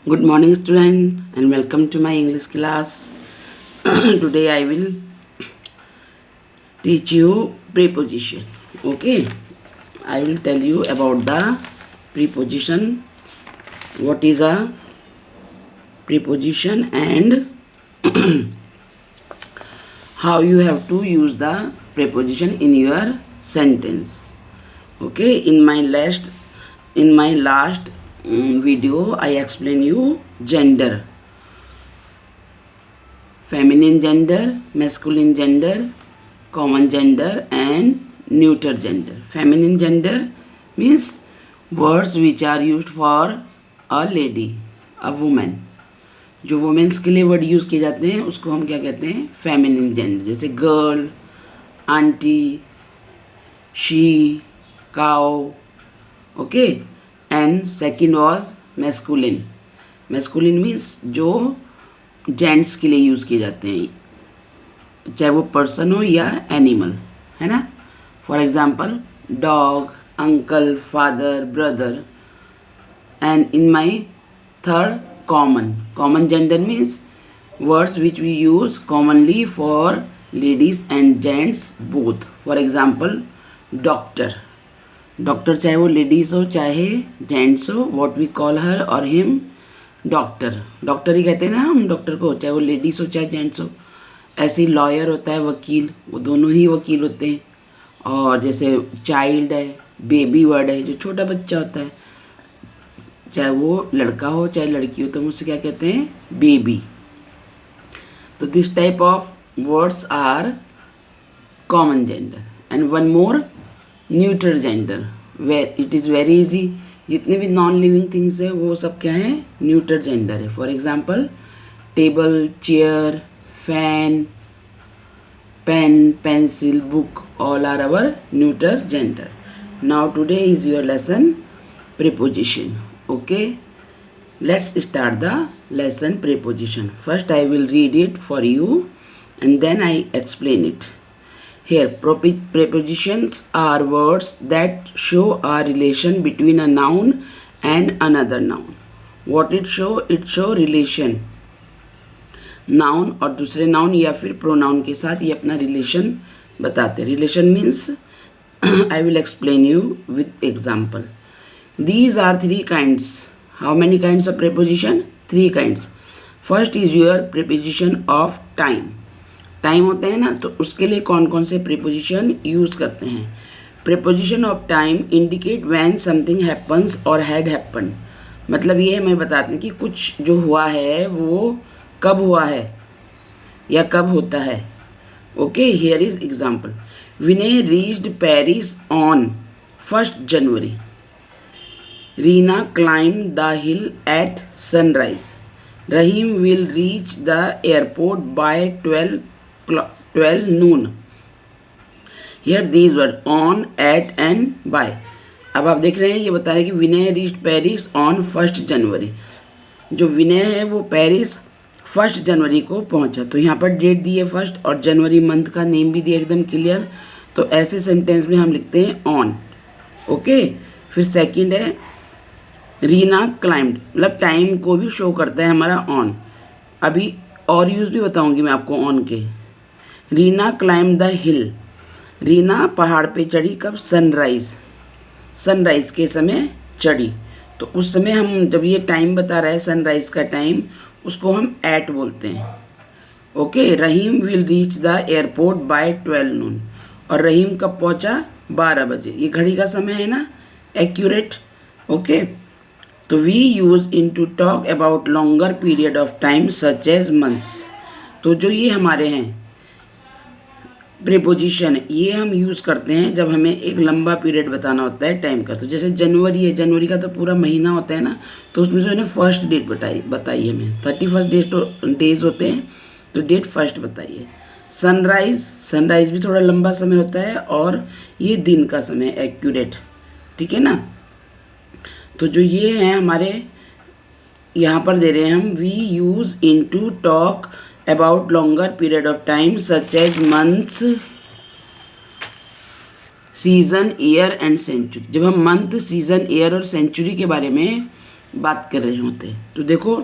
Good morning, student, and welcome to my English class. Today I will teach you preposition. Okay, I will tell you about the preposition. What is a preposition and how you have to use the preposition in your sentence. Okay, in my last video I explain you gender, feminine gender, masculine gender, common gender and neuter gender. Feminine gender means words which are used for a lady, a woman. जो women's के लिए word use किए जाते हैं उसको हम क्या कहते हैं, फेमिनिन जेंडर. जैसे girl, aunty, she, cow. Okay. And second was masculine. Masculine means जो जेंट्स के लिए यूज़ किए जाते हैं, चाहे वो पर्सन हो या एनिमल, है ना. For example dog, uncle, father, brother. And in my third, common gender means words which we use commonly for ladies and gents both. For example doctor. चाहे वो लेडीज हो चाहे जेंट्स हो, what we call her or him doctor ही कहते हैं ना हम डॉक्टर को, चाहे वो लेडीज हो चाहे जेंट्स हो. ऐसे ही लॉयर होता है, वकील, वो दोनों ही वकील होते हैं. और जैसे चाइल्ड है, बेबी वर्ड है, जो छोटा बच्चा होता है, चाहे वो लड़का हो चाहे लड़की हो, तो हम उससे क्या कहते हैं, बेबी. तो this type of words are common gender. And one more, neutral gender, where it is very easy. जितने भी नॉन लिविंग थिंग्स है वो सब क्या है, न्यूट्रल जेंडर है. For example table, chair, fan, pen, pencil, book, all are our neutral gender. Now today is your lesson preposition. Okay, let's start the lesson preposition. First I will read it for you and then I explain it. Here, prepositions are words that show a relation between a noun and another noun. What it show relation. Noun और दूसरे noun या फिर pronoun के साथ ये अपना relation बताते. Relation means I will explain you with example. These are three kinds. How many kinds of preposition? Three kinds. First is your preposition of time. Time होता है ना, तो उसके लिए कौन कौन से preposition यूज़ करते हैं. Preposition of time indicate when something happens or had happened. मतलब ये हमें बताते हैं कि कुछ जो हुआ है वो कब हुआ है या कब होता है. Okay, here is example. Vinay reached Paris on 1st January. Reena climbed the hill at sunrise. Rahim will reach the airport by 12 noon. Here these words on, at and by. अब आप देख रहे हैं ये बता रहे हैं कि विनय रीच्ड पेरिस ऑन 1st जनवरी. जो विनय है वो पेरिस 1st जनवरी को पहुंचा. तो यहाँ पर डेट दी है 1st और जनवरी मंथ का नेम भी दिया एकदम क्लियर. तो ऐसे सेंटेंस में हम लिखते हैं ऑन. ओके. फिर सेकंड है रीना क्लाइम्ड, मतलब टाइम को भी शो करता है हमारा ऑन. अभी और यूज़ भी बताऊंगी मैं आपको ऑन के. रीना क्लाइम्ड द हिल. रीना पहाड़ पे चढ़ी कब, सनराइज़ के समय चढ़ी. तो उस समय हम जब ये टाइम बता रहा है सनराइज़ का टाइम, उसको हम एट बोलते हैं. Okay. Rahim will reach the airport by 12 noon. और रहीम कब पहुंचा, 12 बजे. ये घड़ी का समय है ना, एक्यूरेट. ओके. तो we use in to talk about longer period of time such as months. तो जो ये हमारे हैं प्रीपोजिशन, ये हम यूज़ करते हैं जब हमें एक लंबा पीरियड बताना होता है टाइम का. तो जैसे जनवरी है, जनवरी का तो पूरा महीना होता है ना, तो उसमें जो है फर्स्ट डेट बताई हमें. 31 डेज होते हैं, तो डेट फर्स्ट बताइए. सनराइज़ भी थोड़ा लंबा समय होता है और ये दिन का समय एक्यूरेट. ठीक है ना. तो जो ये हैं हमारे यहाँ पर दे रहे हैं हम, we use in to talk about longer period of time such as months, season, year and century. जब हम मंथ, सीज़न, ईयर और सेंचुरी के बारे में बात कर रहे होते हैं। तो देखो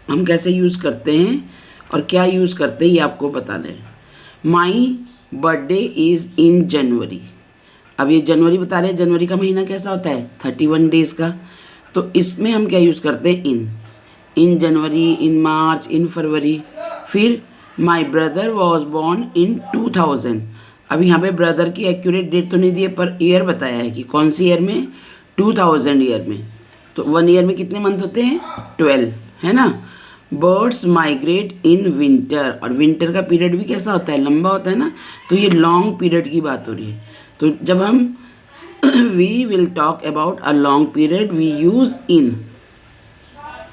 हम कैसे यूज़ करते हैं और क्या यूज़ करते हैं ये आपको बता रहे हैं। माई बर्थडे इज़ इन जनवरी। अब ये जनवरी बता रहे हैं, जनवरी का महीना कैसा होता है 31 डेज़ का। तो इसमें हम क्या यूज़ करते हैं, इन जनवरी, इन मार्च, इन फरवरी। फिर my brother was born in 2000। अब यहाँ पे ब्रदर की एक्यूरेट डेट तो नहीं दी है पर ईयर बताया है कि कौन सी ईयर में, 2000 ईयर में। तो 1 ईयर में कितने मंथ होते हैं, 12, है ना। बर्ड्स माइग्रेट इन विंटर, और विंटर का पीरियड भी कैसा होता है, लंबा होता है ना। तो ये लॉन्ग पीरियड की बात हो रही है। तो जब हम we will talk about a long period, we use in.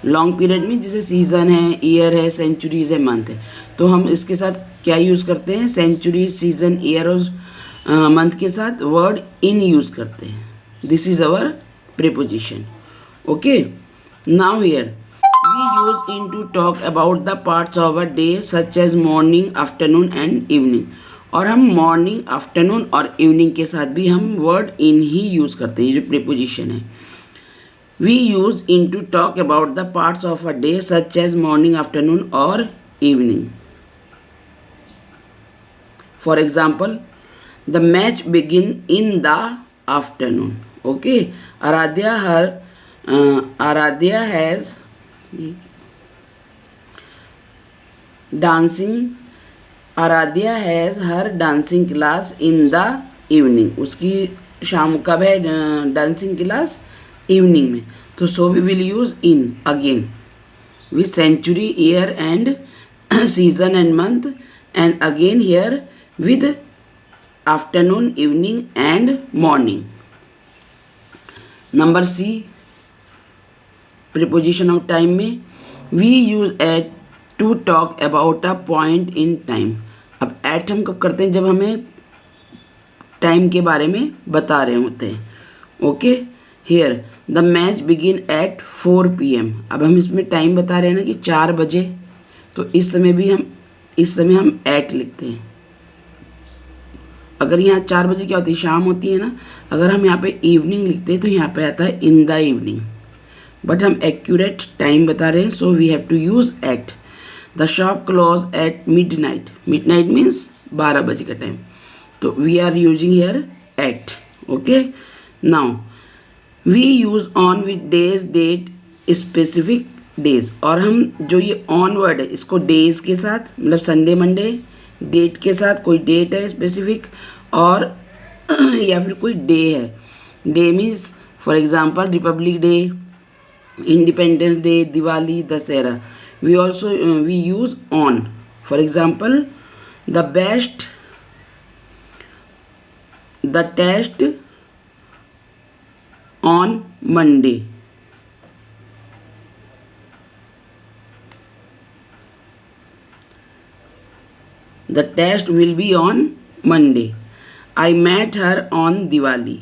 Long period में जैसे सीज़न है, ईयर है, सेंचुरीज है, मंथ है, तो हम इसके साथ क्या यूज़ करते हैं, सेंचुरी, सीज़न, ईयर और मंथ के साथ वर्ड इन यूज़ करते हैं। This is our preposition. Okay, now here we use in to talk about the parts of a day such as morning, afternoon and evening. और हम morning, afternoon और evening के साथ भी हम वर्ड इन ही यूज़ करते हैं, ये जो प्रीपोजिशन है। We use in to talk about the parts of a day such as morning, afternoon or evening. For example, the match begin in the afternoon. Okay, Aradhya has dancing. Aradhya has her dancing class in the evening. उसकी शाम कब है dancing class, evening में। तो so we will use in again with century, year and season and month, and again here with afternoon, evening and morning. Number C, preposition of time में we use at to talk about a point in time. अब at हम कब करते हैं, जब हमें time के बारे में बता रहे होते हैं। Okay, here the match begin eight 4 PM। अब हम इसमें टाइम बता रहे हैं ना कि 4 बजे, तो इस समय हम एट लिखते हैं। अगर यहाँ 4 बजे क्या होती है, शाम होती है ना। अगर हम यहाँ पे इवनिंग लिखते हैं तो यहाँ पे आता है इन द इवनिंग, बट हम एक्यूरेट टाइम बता रहे हैं, so we have to use at. The shop close at midnight. Midnight means 12 बजे का टाइम, तो we are using here at. Okay, now we use on with days, date, specific days. और हम जो ये ऑन वर्ड है इसको days के साथ, मतलब संडे, मंडे, डेट के साथ, कोई डेट है स्पेसिफिक और या फिर कोई डे है। Day means for example republic day, independence day, Diwali, Dussehra. We use on. For example the test on Monday. The test will be on Monday. I met her on Diwali.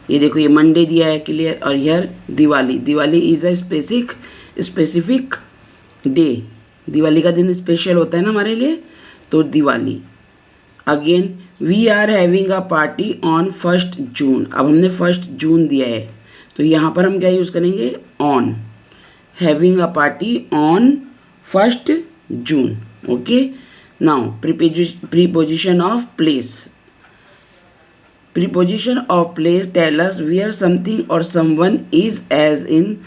ये देखो ये Monday दिया है क्लियर, और यार Diwali, Diwali is a specific day. Diwali का दिन special होता है ना हमारे लिए, तो Diwali. Again we are having a party on 1 June. अब हमने 1 जून दिया है, तो यहाँ पर हम क्या यूज़ करेंगे, on. Having a party on 1 June. Okay, now preposition of place. Preposition of place tell us where something or someone is, as in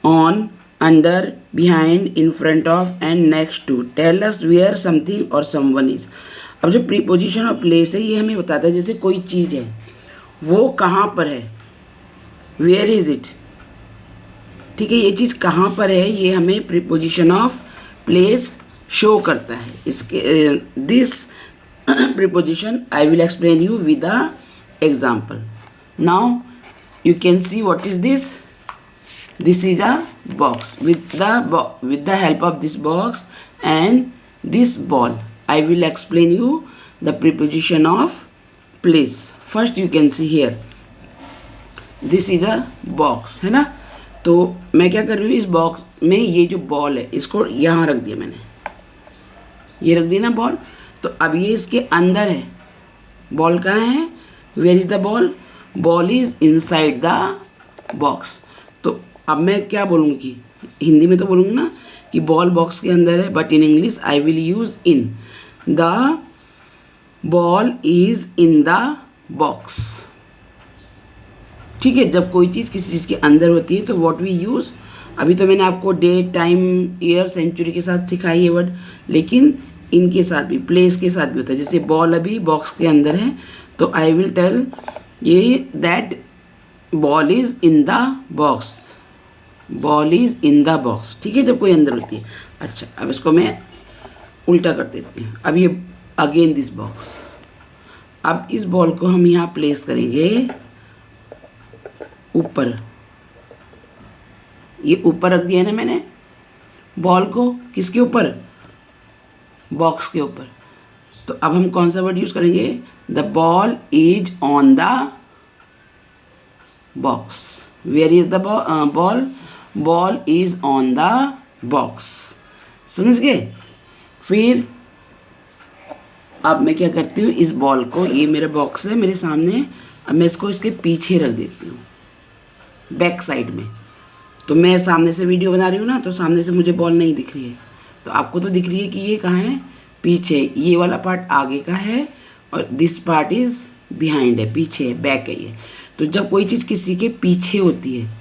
on, under, behind, in front of and next to. Tell us where something or someone is. अब जो preposition of place है ये हमें बताता है जैसे कोई चीज़ है वो कहाँ पर है, वेयर इज इट। ठीक है, ये चीज़ कहाँ पर है ये हमें प्रीपोजिशन ऑफ प्लेस शो करता है। इसके this preposition I will explain you with a example. Now you can see what is this. This is a box with the help of this box and this ball I will explain you the preposition of place. First you can see here this is a box, है ना। तो मैं क्या कर रही हूँ, इस box में ये जो बॉल है इसको यहाँ रख दिया मैंने, ये रख दिया ना बॉल। तो अब ये इसके अंदर है, बॉल कहाँ है, where is the ball, ball is inside the box. तो अब मैं क्या बोलूँगी, हिंदी में तो बोलूँगी ना कि बॉल बॉक्स के अंदर है, but in English I will use in. The ball is in the box. ठीक है, जब कोई चीज़ किसी चीज़ के अंदर होती है तो व्हाट वी यूज़, अभी तो मैंने आपको डे, टाइम, ईयर, सेंचुरी के साथ सिखाई है वर्ड, लेकिन इनके साथ भी, प्लेस के साथ भी होता है। जैसे बॉल अभी बॉक्स के अंदर है तो आई विल टेल ये that ball is in the box, ball is in the box. ठीक है, जब कोई अंदर होती है। अच्छा, अब इसको मैं उल्टा कर देती हूँ। अब ये अगेन दिस बॉक्स, अब इस बॉल को हम यहाँ प्लेस करेंगे ऊपर। ये ऊपर रख दिया है ना मैंने बॉल को, किसके ऊपर, बॉक्स के ऊपर। तो अब हम कौन सा वर्ड यूज़ करेंगे, the ball is on the box. Where is the ball, ball is on the box. समझ गए। फिर अब मैं क्या करती हूँ, इस बॉल को, ये मेरा बॉक्स है मेरे सामने, अब मैं इसको इसके पीछे रख देती हूँ, बैक साइड में। तो मैं सामने से वीडियो बना रही हूँ ना, तो सामने से मुझे बॉल नहीं दिख रही है, तो आपको तो दिख रही है कि ये कहाँ है, पीछे। ये वाला पार्ट आगे का है और दिस पार्ट इज़ बिहाइंड है, पीछे है, बैक है ये। तो जब कोई चीज़ किसी के पीछे होती है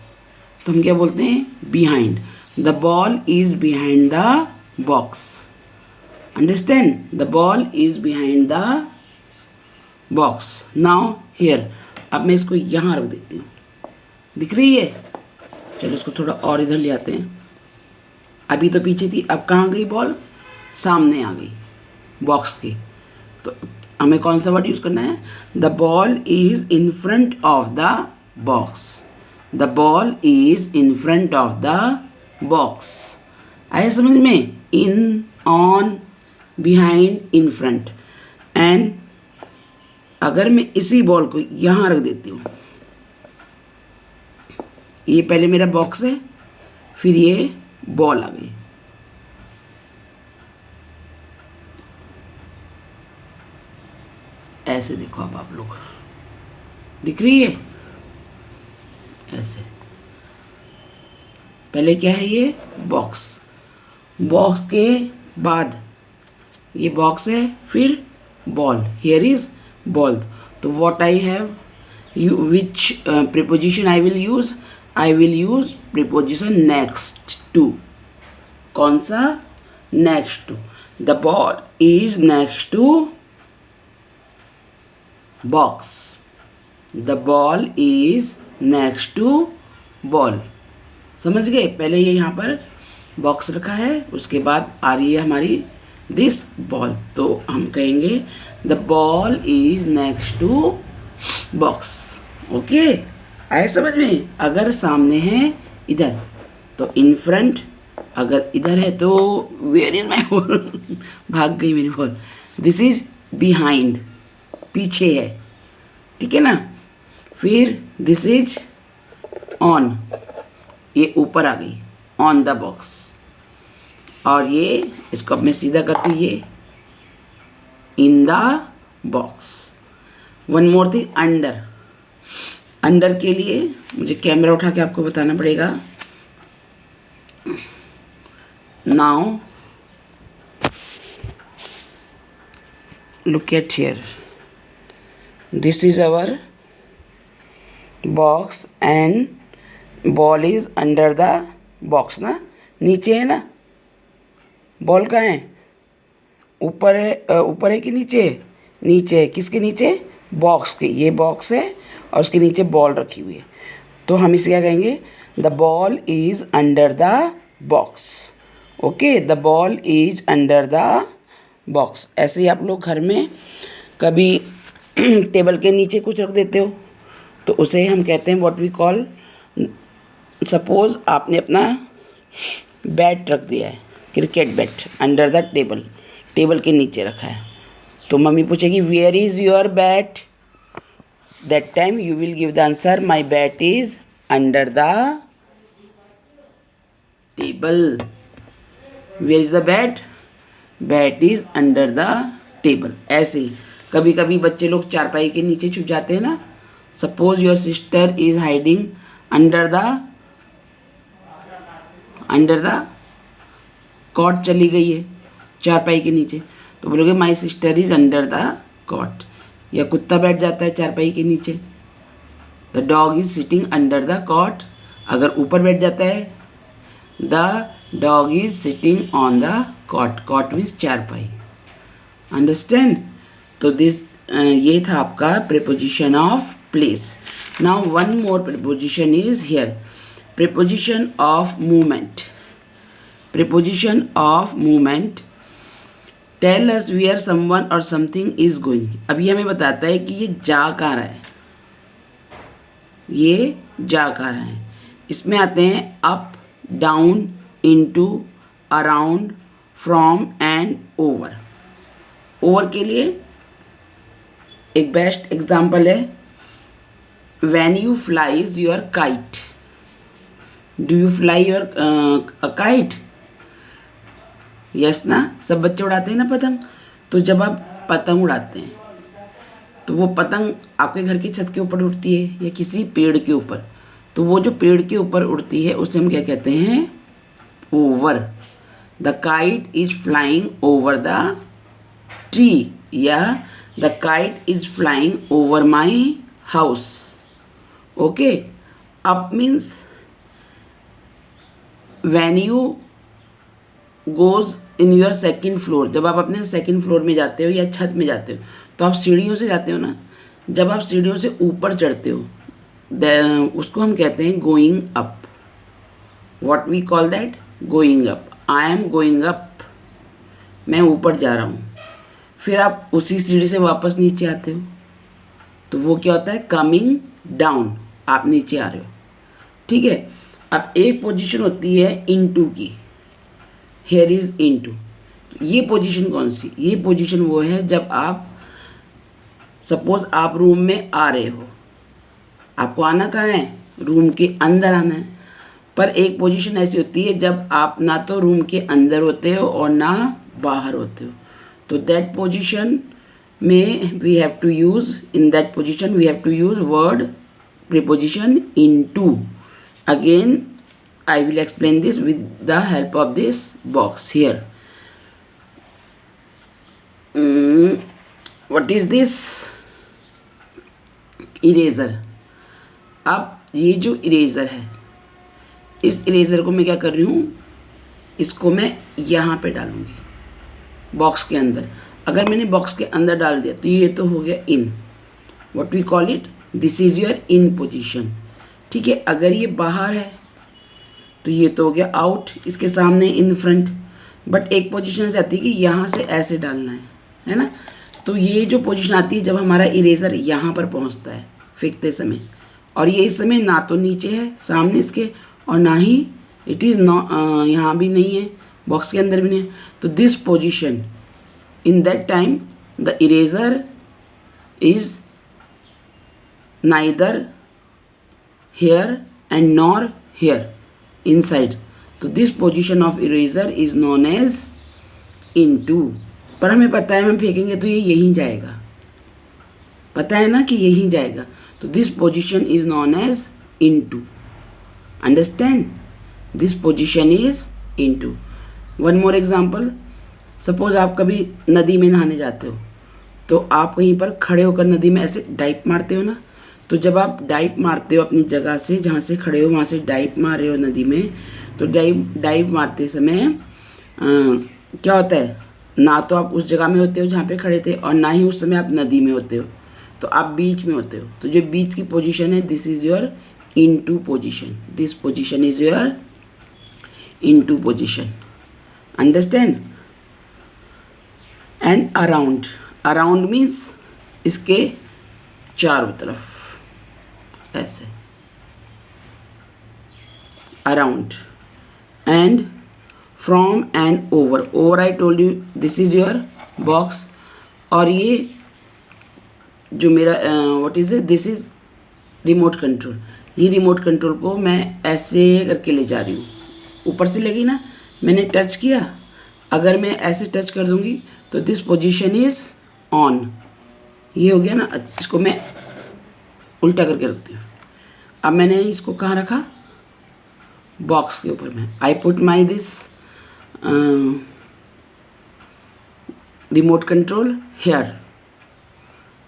तो हम क्या बोलते हैं, behind. The ball is behind the box. Understand, the ball is behind the box. Now here, अब मैं इसको यहाँ रख देती हूँ, दिख रही है। चलो इसको थोड़ा और इधर ले आते हैं। अभी तो पीछे थी, अब कहाँ गई बॉल, सामने आ गई बॉक्स के। तो हमें कौन सा वर्ड यूज़ करना है, the ball is in front of the box. The ball is in front of the box. आया समझ में, in, on, behind, in front. And अगर मैं इसी बॉल को यहाँ रख देती हूँ, ये पहले मेरा बॉक्स है, फिर ये बॉल आ गई, ऐसे देखो। अब आप लोग, दिख रही है ऐसे। पहले क्या है, ये बॉक्स, बॉक्स के बाद ये बॉक्स है, फिर बॉल, हियर इज बॉल। तो what I have, you, which preposition I will use, I will use preposition next to. कौन सा, next to. The ball is next to box. The ball is next to ball. समझ गए। पहले ये यहाँ पर box रखा है, उसके बाद आ रही है हमारी दिस बॉल, तो हम कहेंगे the ball is next to box. Okay, आए समझ में। अगर सामने है इधर तो इन फ्रंट, अगर इधर है तो वेयर इज माई बॉल, भाग गई मेरी बॉल। दिस इज बिहाइंड, पीछे है, ठीक है ना। फिर दिस इज ऑन, ये ऊपर आ गई, ऑन द बॉक्स। और ये, इसको अब मैं सीधा करती हूँ, ये in the box. One more thing, under. Under के लिए मुझे कैमरा उठा के आपको बताना पड़ेगा। Now look at here, this is our box and ball is under the box ना, नीचे है ना, बॉल कहाँ है, ऊपर है, ऊपर है कि नीचे है, नीचे है। किसके नीचे, बॉक्स के। ये बॉक्स है और उसके नीचे बॉल रखी हुई है, तो हम इसे क्या कहेंगे, the ball is under the box. Okay, the ball is under the box. ऐसे ही आप लोग घर में कभी टेबल के नीचे कुछ रख देते हो तो उसे हम कहते हैं व्हाट वी कॉल, सपोज आपने अपना बैट रख दिया है, cricket bat, under the table, table के नीचे रखा है, तो मम्मी पूछेगी where is your bat, that time you will give the answer my bat is under the table. Where is the bat, bat is under the table. ऐसे ही कभी कभी बच्चे लोग चारपाई के नीचे छुप जाते हैं ना। Suppose your sister is hiding under the under the cot चली गई है चारपाई के नीचे, तो बोलोगे my sister is under the cot. या कुत्ता बैठ जाता है चारपाई के नीचे, the dog is sitting under the cot. अगर ऊपर बैठ जाता है, the dog is sitting on the cot. Cot means चारपाई। अंडरस्टैंड? तो दिस ये था आपका preposition of place. Now one more preposition is here, preposition of movement. Preposition of movement tell us where someone और समथिंग इज गोइंग। अभी हमें बताता है कि ये जा कहाँ रहा है, ये जा कहाँ रहा है। इसमें आते हैं up, down, into, around, from and over. Over के लिए एक बेस्ट एग्जाम्पल है, when you flies your kite. Do you fly your kite? Yes ना, सब बच्चे उड़ाते हैं ना पतंग। तो जब आप पतंग उड़ाते हैं तो वो पतंग आपके घर की छत के ऊपर उड़ती है या किसी पेड़ के ऊपर, तो वो जो पेड़ के ऊपर उड़ती है उसे हम क्या कहते हैं? Over. The kite is flying over the tree, या the kite is flying over my house. Okay, up means when you goes in your second floor. जब आप अपने सेकेंड फ्लोर में जाते हो या छत में जाते हो, तो आप सीढ़ियों से जाते हो ना। जब आप सीढ़ियों से ऊपर चढ़ते हो, उसको हम कहते हैं going up. What we call that? Going up. I am going up, मैं ऊपर जा रहा हूँ। फिर आप उसी सीढ़ी से वापस नीचे आते हो, तो वो क्या होता है? कमिंग डाउन, आप नीचे आ रहे हो। ठीक है, अब एक पोजीशन होती है इनटू की, हेयर इज इनटू। ये पोजीशन कौन सी? ये पोजीशन वो है जब आप सपोज आप रूम में आ रहे हो, आपको आना कहाँ है? रूम के अंदर आना है। पर एक पोजीशन ऐसी होती है जब आप ना तो रूम के अंदर होते हो और ना बाहर होते हो, तो दैट पोजीशन में we have to use, in that position we have to use word preposition into. Again I will explain this with the help of this box here. What is this? Eraser. अब ये जो eraser है, इस eraser को मैं क्या कर रही हूँ? इसको मैं यहाँ पे डालूँगी बॉक्स के अंदर। अगर मैंने बॉक्स के अंदर डाल दिया तो ये तो हो गया इन। What we call it? This is your in position. ठीक है, अगर ये बाहर है तो ये तो हो गया आउट, इसके सामने इन फ्रंट। बट एक पोजीशन आती है कि यहाँ से ऐसे डालना है ना। तो ये जो पोजीशन आती है जब हमारा इरेज़र यहाँ पर पहुँचता है फेंकते समय, और ये इस समय ना तो नीचे है सामने इसके, और ना ही इट इज़ नॉ यहाँ भी नहीं है, बॉक्स के अंदर भी नहीं है। तो this position, in that time the eraser is neither here and nor here inside. तो this position of eraser is known as into. पर हमें पता है हम फेंकेंगे तो ये यहीं जाएगा, पता है ना कि यहीं जाएगा, तो this position is known as into. Understand? This position is into. One more example, suppose आप कभी नदी में नहाने जाते हो, तो आप कहीं पर खड़े होकर नदी में ऐसे डाइप मारते हो ना। तो जब आप डाइप मारते हो अपनी जगह से, जहाँ से खड़े हो वहाँ से डाइप मार रहे हो नदी में, तो डाइप मारते समय क्या होता है? ना तो आप उस जगह में होते हो जहाँ पे खड़े थे, और ना ही उस समय आप नदी में होते हो, तो आप बीच में होते हो। तो जो बीच की पोजीशन है, this is your into position. This position is your into position. Understand? And around, around means इसके चारों तरफ ऐसे, around. And from and over, over I told you this is your box. और ये जो मेरा what is it? This is remote control. ये remote control को मैं ऐसे करके ले जा रही हूँ, ऊपर से लगी ना, मैंने टच किया। अगर मैं ऐसे टच कर दूंगी तो दिस पोजीशन इज ऑन, ये हो गया ना। इसको मैं उल्टा करके रखती हूँ। अब मैंने इसको कहाँ रखा? बॉक्स के ऊपर में I put my this remote control here.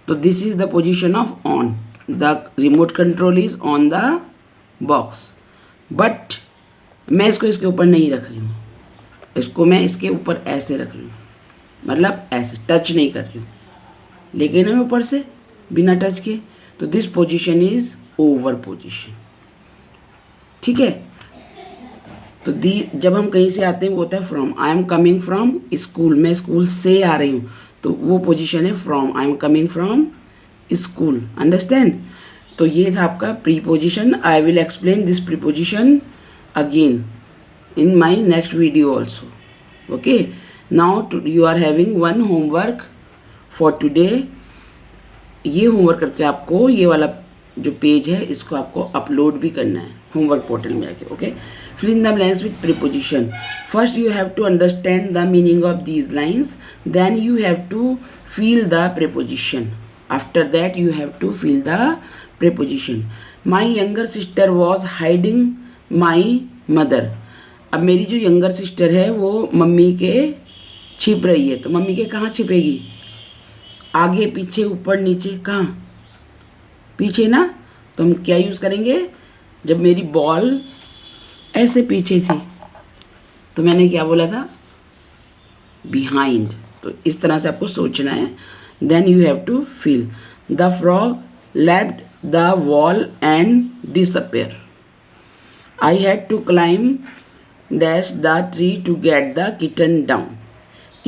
तो this is the position of on. The remote control is on the box, but मैं इसको इसके ऊपर नहीं रख रही हूँ. इसको मैं इसके ऊपर ऐसे रख रही हूँ, मतलब ऐसे टच नहीं कर रही हूँ, लेकिन मैं ऊपर से बिना टच के. तो this position is over position. ठीक है. तो जब हम कहीं से आते हैं वो होता है from. I am coming from school. मैं स्कूल से आ रही हूँ, तो वो पोजीशन है from. I am coming from school. Understand. तो ये था आपका preposition. I will explain this preposition again in my next video also. Okay, now you are having one homework for today. ये होमवर्क करके आपको ये वाला जो पेज है इसको आपको अपलोड भी करना है होमवर्क पोर्टल में आके. Okay, fill in the blanks with preposition. First you have to understand the meaning of these lines, then you have to fill the preposition. After that you have to fill the preposition. My younger sister was hiding my mother. अब मेरी जो younger sister है वो mummy के छिप रही है. तो मम्मी के कहाँ छिपेगी? आगे, पीछे, ऊपर, नीचे, कहाँ? पीछे ना. तो हम क्या यूज़ करेंगे? जब मेरी बॉल ऐसे पीछे थी तो मैंने क्या बोला था? बिहाइंड. तो इस तरह से आपको सोचना है. Then you have to fill. The frog left the wall and disappear. I had to climb dash the tree to get the kitten down.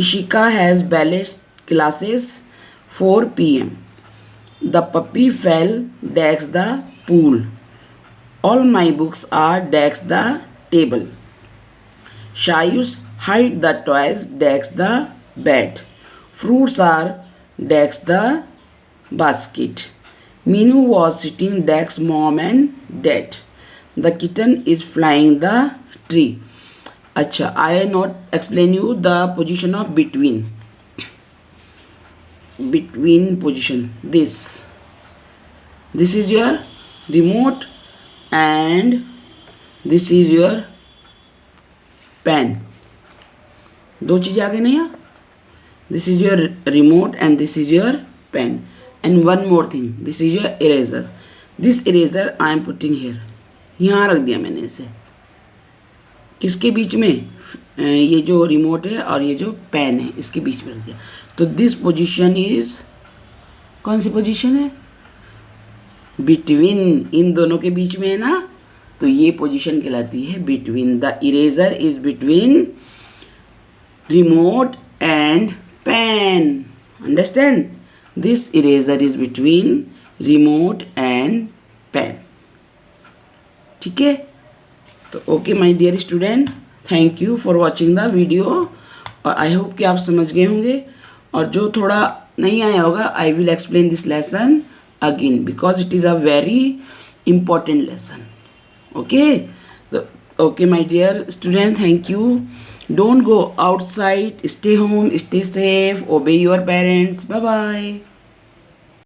Ishika has ballet classes 4 p.m. The puppy fell dash the pool. All my books are dash the table. Shayus hide the toys dash the bed. Fruits are dash the basket. Minu was sitting dash mom and dad. The kitten is flying the tree. अच्छा, I not explain you the position of between. Between position. This is your remote and this is your pen. दो चीज़ें आगे नहीं है. This is your remote and this is your pen. And one more thing, this is your eraser. This eraser I am putting here. यहाँ रख दिया मैंने इसे. किसके बीच में? ये जो रिमोट है और ये जो पेन है इसके बीच में रख दिया. तो दिस पोजीशन इज, कौन सी पोजीशन है? बिटवीन. इन दोनों के बीच में है ना, तो ये पोजीशन कहलाती है between. The eraser is between remote and pen. Understand. This eraser is between remote and pen. ठीक है. तो okay my dear student, thank you for watching the video. और आई होप कि आप समझ गए होंगे. और जो थोड़ा नहीं आया होगा, I will explain this lesson again because it is a very important lesson. Okay. तो okay my dear student, thank you. Don't go outside. Stay home, stay safe, obey your parents. Bye bye.